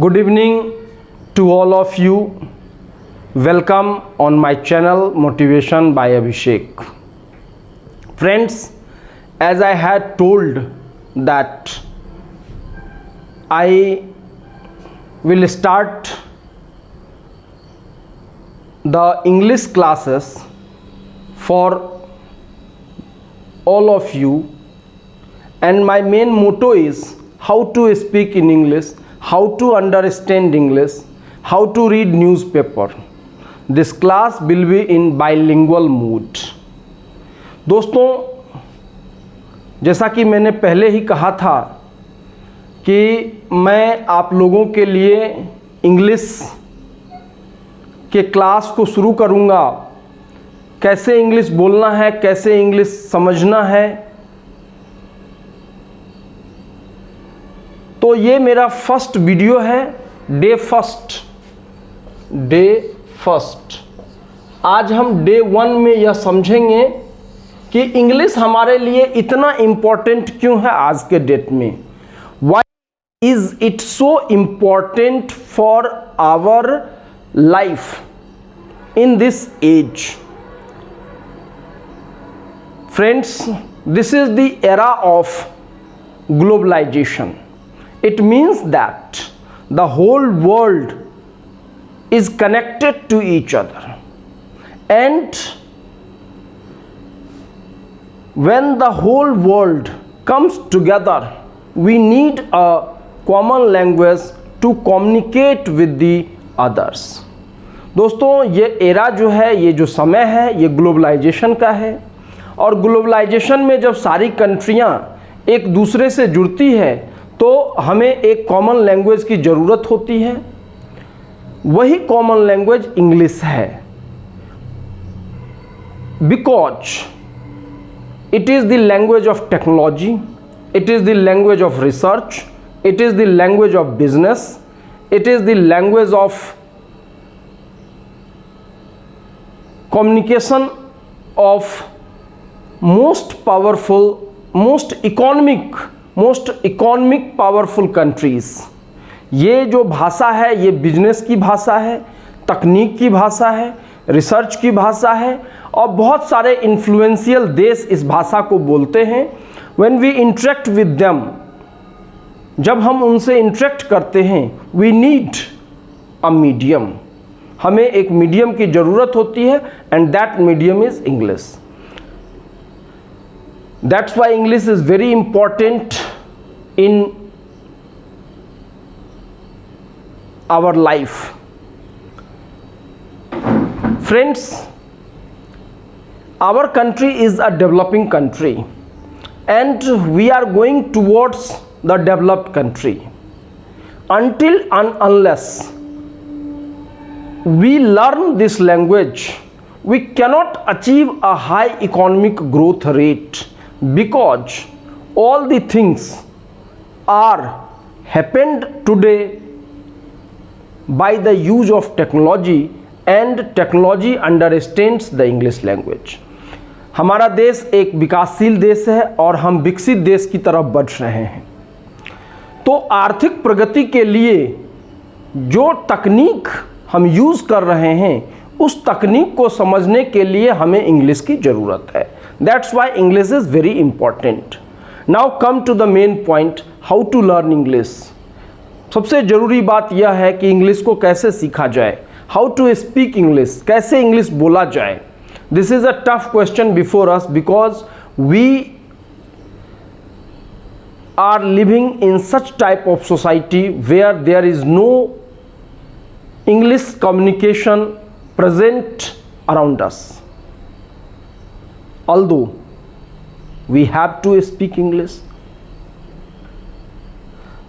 Good evening to all of you. Welcome on my channel Motivation by Abhishek. Friends, as I had told that I will start the English classes for all of you, and my main motto is how to speak in English, how to understand English, how to read newspaper. This class will be in bilingual mood. दोस्तों, जैसा कि मैंने पहले ही कहा था कि मैं आप लोगों के लिए इंग्लिश के क्लास को शुरू करूंगा, कैसे इंग्लिश बोलना है, कैसे इंग्लिश समझना है। तो ये मेरा फर्स्ट वीडियो है, डे फर्स्ट। आज हम डे 1 में यह समझेंगे कि इंग्लिश हमारे लिए इतना इम्पोर्टेंट क्यों है आज के डेट में। Why is it so important for our life in this age. Friends, this is the era of globalization. It means that the whole world is connected to each other, and when the whole world comes together, we need a common language to communicate with the others. दोस्तों, ये era जो है, ये जो समय है, ये globalisation का है। और ग्लोबलाइजेशन में जब सारी कंट्रियां एक दूसरे से जुड़ती है तो हमें एक कॉमन लैंग्वेज की ज़रूरत होती है। वही कॉमन लैंग्वेज इंग्लिश है, because it is the language of technology, it is the language of research, it is the language of business, it is the language of communication of most economic powerful countries। ये जो भाषा है, ये business की भाषा है, तकनीक की भाषा है, रिसर्च की भाषा है, और बहुत सारे इन्फ्लुएंशियल देश इस भाषा को बोलते हैं। When we interact with them, जब हम उनसे इंटरेक्ट करते हैं, we need a medium। हमें एक मीडियम की ज़रूरत होती है, and that medium is English। That's why English is very important in our life. Friends, our country is a developing country, and we are going towards the developed country. Until and unless we learn this language, we cannot achieve a high economic growth rate, because all the things are happened today by the use of technology, and technology understands the English language। हमारा देश एक विकासशील देश है और हम विकसित देश की तरफ बढ़ रहे हैं। तो आर्थिक प्रगति के लिए जो तकनीक हम यूज़ कर रहे हैं, उस तकनीक को समझने के लिए हमें इंग्लिश की ज़रूरत है। That's why English is very important. Now come to the main point, how to learn English। सबसे ज़रूरी बात यह है कि इंग्लिश को कैसे सीखा जाए, how to speak English, कैसे इंग्लिश बोला जाए। This is a tough question before us, because we are living in such type of society where there is no English communication present around us. Although we have to speak English,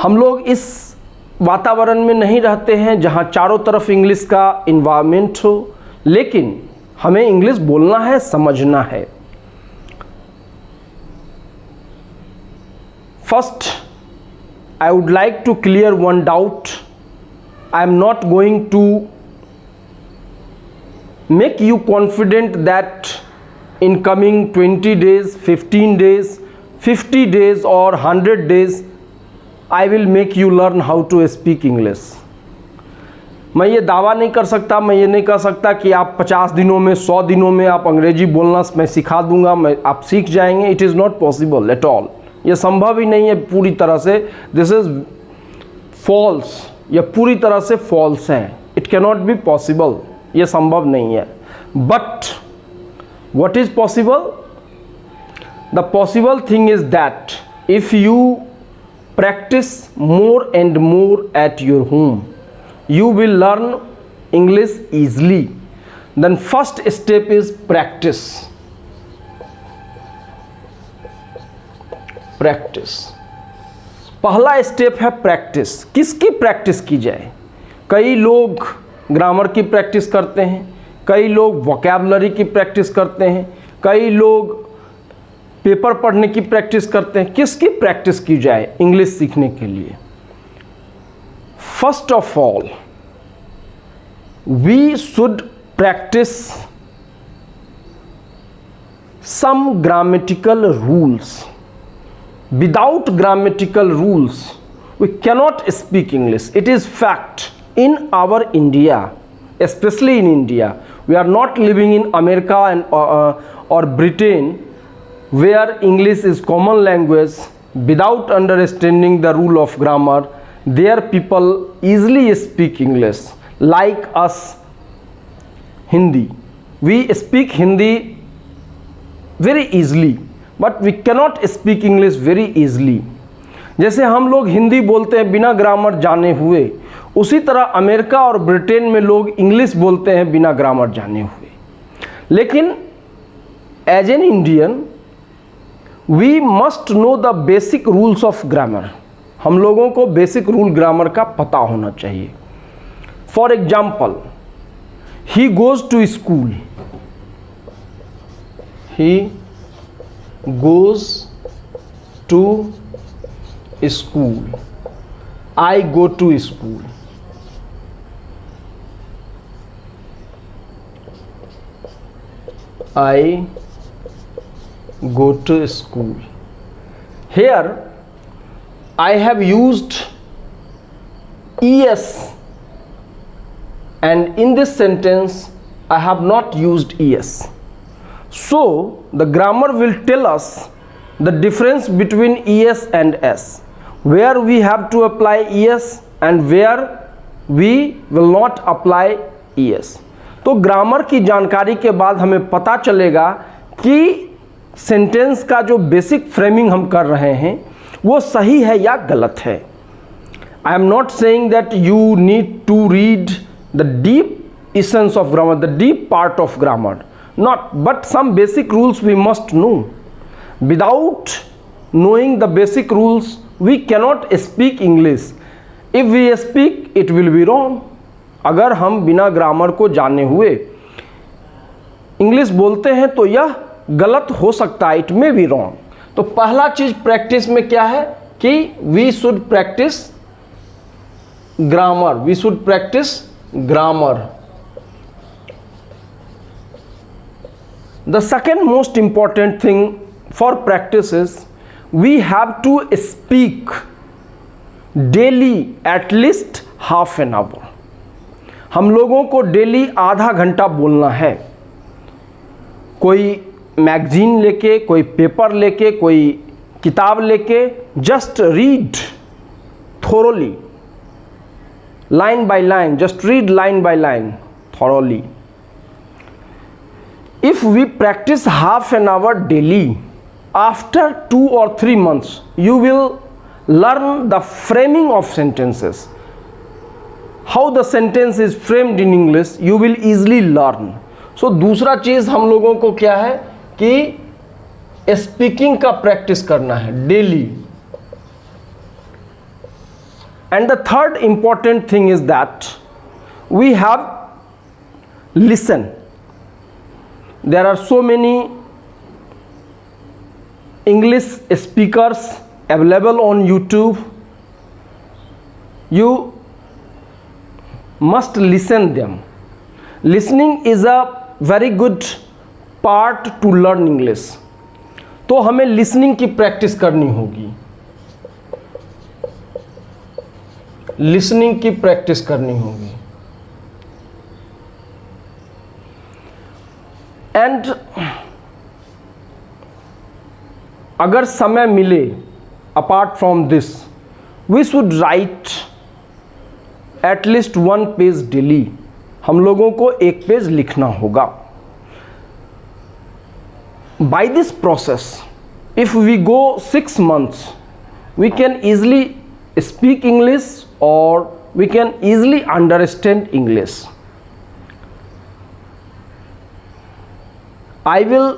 हम लोग इस वातावरण में नहीं रहते हैं जहाँ चारों तरफ इंग्लिश का इन्वायरमेंट हो, लेकिन हमें इंग्लिश बोलना है, समझना है। First, I would like to clear one doubt. I am not going to make you confident that in coming 20 days, 15 days, 50 days or 100 days I will make you learn how to speak English. मैं ये दावा नहीं कर सकता, मैं ये नहीं कह सकता कि आप 50 दिनों में 100 दिनों में आप अंग्रेजी बोलना मैं सिखा दूंगा, मैं आप सीख जाएंगे। It is not possible at all, ये संभव ही नहीं है पूरी तरह से। दिस इज़ फॉल्स, यह पूरी तरह से फॉल्स है। इट कैनॉट बी पॉसिबल, ये संभव नहीं है। But what is possible? The possible thing is that if you practice more and more at your home, you will learn English easily. Then first step is practice. Practice. पहला step है practice. किसकी practice की जाए? कई लोग grammar की practice करते हैं, कई लोग वोकैबुलरी की प्रैक्टिस करते हैं, कई लोग पेपर पढ़ने की प्रैक्टिस करते हैं। किसकी प्रैक्टिस की जाए इंग्लिश सीखने के लिए? First of all we should practise some grammatical rules. Without grammatical rules we cannot speak English. It is fact in our India, especially in India. We are not living in America and or Britain where English is common language. Without understanding the rule of grammar, there people easily speak English. Like us, Hindi. We speak Hindi very easily, but we cannot speak English very easily. जैसे हम लोग हिंदी बोलते हैं बिना grammar जाने हुए, उसी तरह अमेरिका और ब्रिटेन में लोग इंग्लिश बोलते हैं बिना ग्रामर जाने हुए। लेकिन as an Indian we must know the basic rules of grammar. हम लोगों को बेसिक रूल ग्रामर का पता होना चाहिए। For example, he goes to school, he goes to school, I go to school. I go to school. Here I have used es, and in this sentence I have not used es. So the grammar will tell us the difference between es and s, where we have to apply es and where we will not apply es. तो grammar की जानकारी के बाद हमें पता चलेगा कि sentence का जो बेसिक फ्रेमिंग हम कर रहे हैं वो सही है या गलत है। I am not saying that you need to read the deep essence of grammar, the deep part of grammar, not, but some basic rules we must know. Without knowing the basic rules we cannot speak English. If we speak it will be wrong. अगर हम बिना grammar को जाने हुए English बोलते हैं तो यह गलत हो सकता है, इट मे बी रॉन्ग। तो पहला चीज प्रैक्टिस में क्या है कि we should practise grammar, we should practise grammar. The second most important thing for practice is we have to speak daily at least half an hour. हम लोगों को डेली आधा घंटा बोलना है। कोई मैगजीन लेके, कोई पेपर लेके, कोई किताब लेके, just read thoroughly, line by line, just read line by line thoroughly. If we practise half an hour daily, after 2 or 3 months you will learn the framing of sentences. How the sentence is framed in English you will easily learn. So दूसरा चीज़ हम लोगों को क्या है कि speaking का practice करना है daily. And the third important thing is that we have listen. There are so many English speakers available on YouTube. You must listen them. Listening is a very good part to learn English. तो हमें listening की practice करनी होगी। Listening की practice करनी होगी। And अगर समय मिले, apart from this, we should write at least 1 page daily. हम लोगों को 1 पेज लिखना होगा। By this process, if we go 6 months, we can easily speak English or we can easily understand English. I will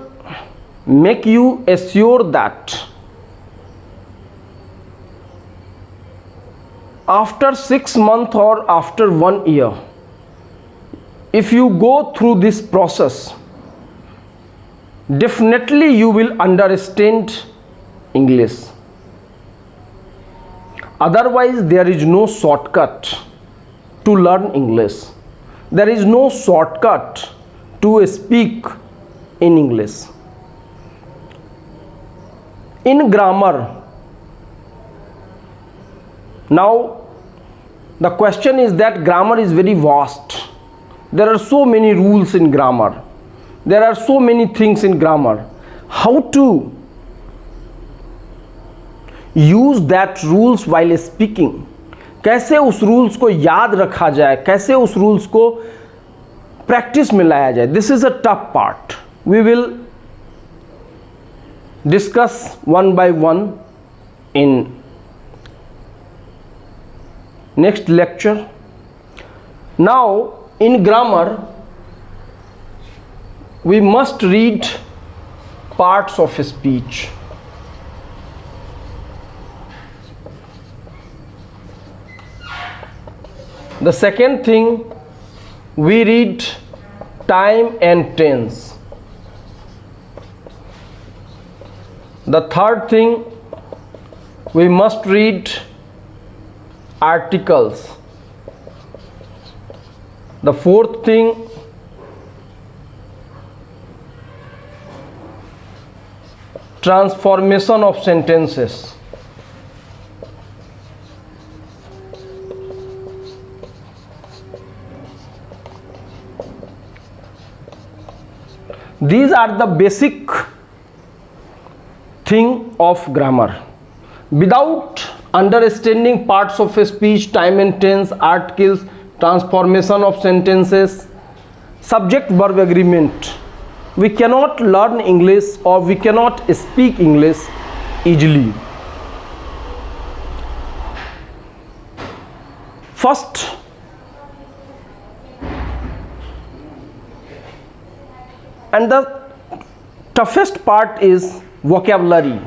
make you assure that after 6 months or after 1 year, if you go through this process, definitely you will understand English. Otherwise, there is no shortcut to learn English. There is no shortcut to speak in English. In grammar, now the question is that grammar is very vast. There are so many rules in grammar. There are so many things in grammar. How to use that rules while speaking, कैसे उस rules को याद रखा जाए, कैसे उस rules को practice में लाया जाए, this is a tough part. We will discuss one by one in next lecture. Now in grammar we must read parts of speech. The second thing, we read time and tense. The third thing, we must read articles. The fourth thing, transformation of sentences. These are the basic thing of grammar. Without understanding parts of speech, time and tense, articles, transformation of sentences, subject verb agreement, we cannot learn English or we cannot speak English easily. First, and the toughest part is vocabulary.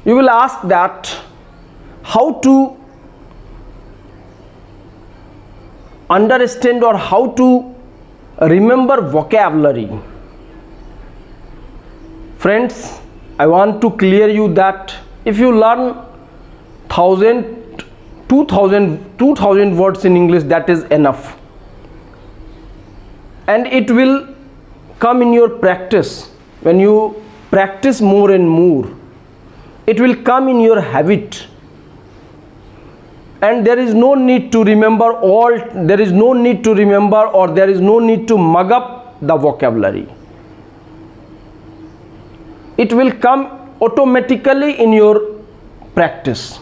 You will ask that how to understand or how to remember vocabulary. Friends, I want to clear you that if you learn 2000 words in English, that is enough, and it will come in your practice. When you practice more and more, it will come in your habit, and there is no need to remember all, there is no need to remember or there is no need to mug up the vocabulary. It will come automatically in your practice.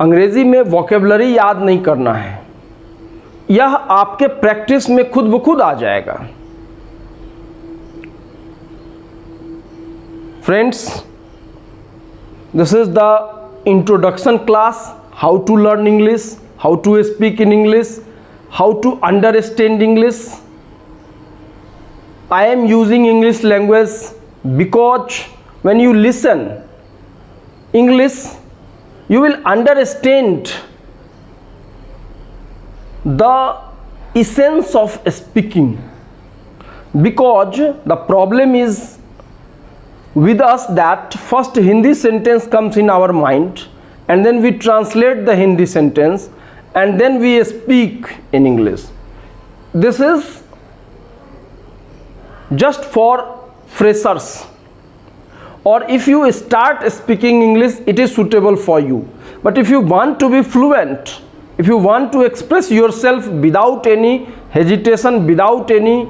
अंग्रेजी में vocabulary याद नहीं करना है, यह आपके practice में खुद ब खुद आ जाएगा. Friends, this is the introduction class, how to learn English, how to speak in English, how to understand English. I am using English language because when you listen English, you will understand the essence of speaking. Because the problem is with us that first Hindi sentence comes in our mind, and then we translate the Hindi sentence, and then we speak in English. This is just for freshers, or if you start speaking English, it is suitable for you. But if you want to be fluent, if you want to express yourself without any hesitation, without any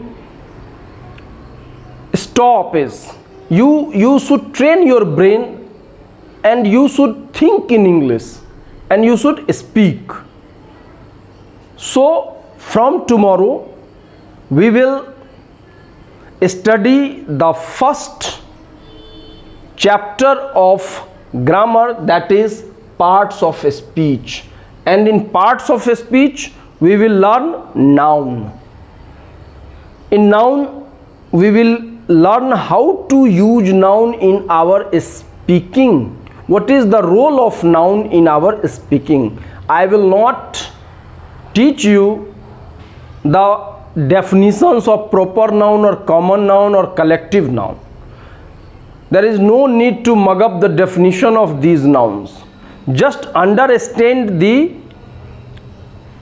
stoppage, you should train your brain and you should think in English and you should speak. So from tomorrow we will study the first chapter of grammar, that is parts of speech, and in parts of speech we will learn noun. In noun we will learn how to use noun in our speaking. What is the role of noun in our speaking? I will not teach you the definitions of proper noun or common noun or collective noun. There is no need to mug up the definition of these nouns. Just understand the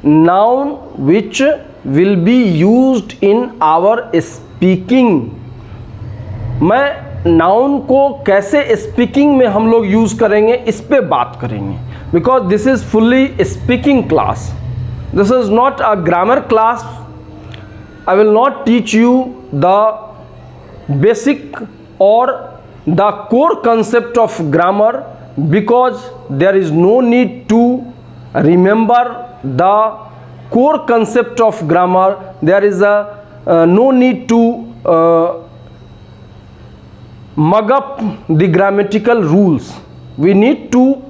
noun which will be used in our speaking. मैं noun को कैसे speaking में हम लोग use करेंगे इस पे बात करेंगे, because this is fully speaking class. This is not a grammar class. I will not teach you the basic or the core concept of grammar, because there is no need to remember the core concept of grammar. There is no need to mug up the grammatical rules. We need to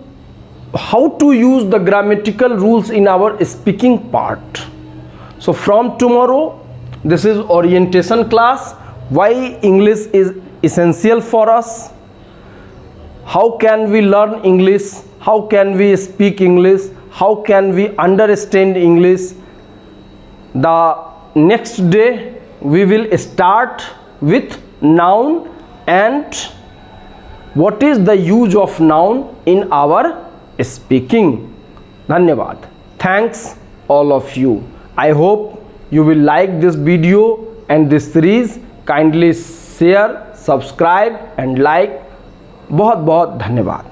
how to use the grammatical rules in our speaking part. So from tomorrow, this is orientation class. Why English is essential for us? How can we learn English? How can we speak English? How can we understand English? The next day we will start with noun and what is the use of noun in our speaking. Dhanyavad. Thanks all of you. I hope you will like this video and this series. Kindly share, subscribe and like. बहुत बहुत धन्यवाद.